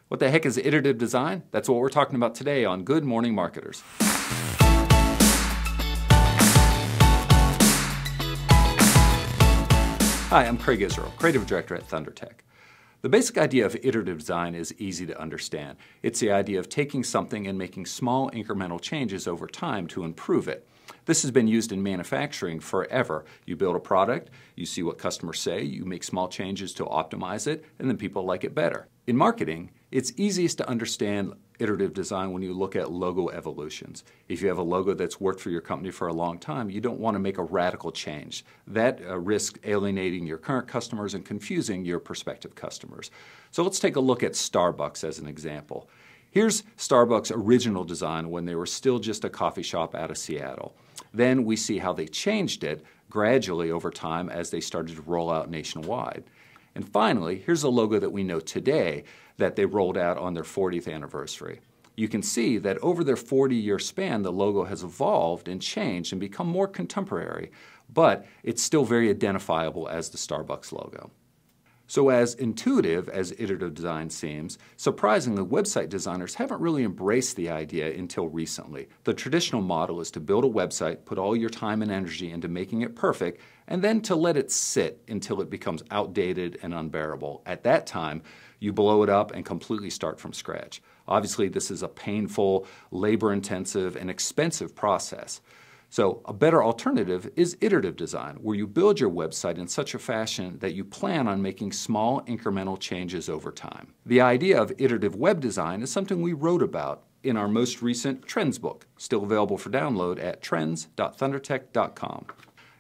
What the heck is iterative design? That's what we're talking about today on Good Morning Marketers. Hi, I'm Craig Israel, Creative Director at ThunderTech. The basic idea of iterative design is easy to understand. It's the idea of taking something and making small incremental changes over time to improve it. This has been used in manufacturing forever. You build a product, you see what customers say, you make small changes to optimize it, and then people like it better. In marketing, it's easiest to understand iterative design when you look at logo evolutions. If you have a logo that's worked for your company for a long time, you don't want to make a radical change. That risks alienating your current customers and confusing your prospective customers. So let's take a look at Starbucks as an example. Here's Starbucks' original design when they were still just a coffee shop out of Seattle. Then we see how they changed it gradually over time as they started to roll out nationwide. And finally, here's a logo that we know today that they rolled out on their 40th anniversary. You can see that over their 40-year span, the logo has evolved and changed and become more contemporary, but it's still very identifiable as the Starbucks logo. So as intuitive as iterative design seems, surprisingly, website designers haven't really embraced the idea until recently. The traditional model is to build a website, put all your time and energy into making it perfect, and then to let it sit until it becomes outdated and unbearable. At that time, you blow it up and completely start from scratch. Obviously, this is a painful, labor-intensive, and expensive process. So a better alternative is iterative design, where you build your website in such a fashion that you plan on making small incremental changes over time. The idea of iterative web design is something we wrote about in our most recent Trends book, still available for download at trends.thundertech.com.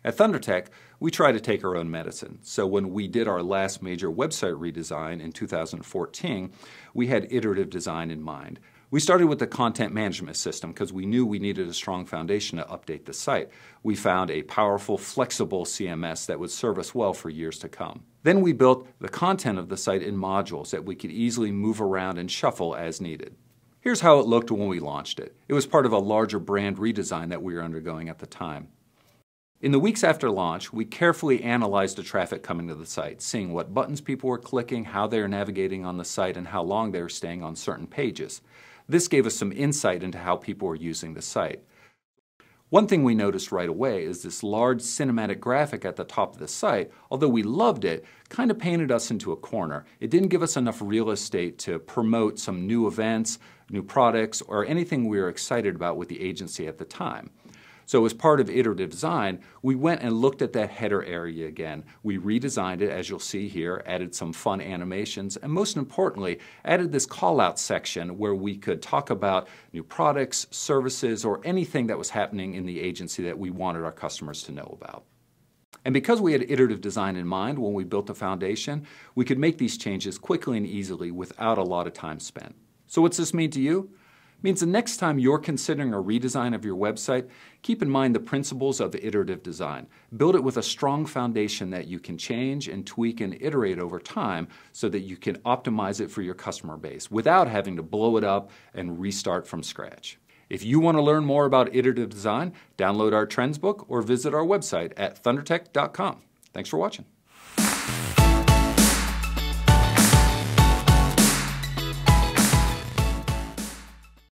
At ThunderTech, we try to take our own medicine. So when we did our last major website redesign in 2014, we had iterative design in mind. We started with the content management system because we knew we needed a strong foundation to update the site. We found a powerful, flexible CMS that would serve us well for years to come. Then we built the content of the site in modules that we could easily move around and shuffle as needed. Here's how it looked when we launched it. It was part of a larger brand redesign that we were undergoing at the time. In the weeks after launch, we carefully analyzed the traffic coming to the site, seeing what buttons people were clicking, how they were navigating on the site, and how long they were staying on certain pages. This gave us some insight into how people were using the site. One thing we noticed right away is this large cinematic graphic at the top of the site, although we loved it, kind of painted us into a corner. It didn't give us enough real estate to promote some new events, new products, or anything we were excited about with the agency at the time. So as part of iterative design, we went and looked at that header area again. We redesigned it, as you'll see here, added some fun animations, and most importantly, added this call-out section where we could talk about new products, services, or anything that was happening in the agency that we wanted our customers to know about. And because we had iterative design in mind when we built the foundation, we could make these changes quickly and easily without a lot of time spent. So what's this mean to you? It means the next time you're considering a redesign of your website, keep in mind the principles of iterative design. Build it with a strong foundation that you can change and tweak and iterate over time so that you can optimize it for your customer base without having to blow it up and restart from scratch. If you want to learn more about iterative design, download our Trends book or visit our website at thundertech.com. Thanks for watching.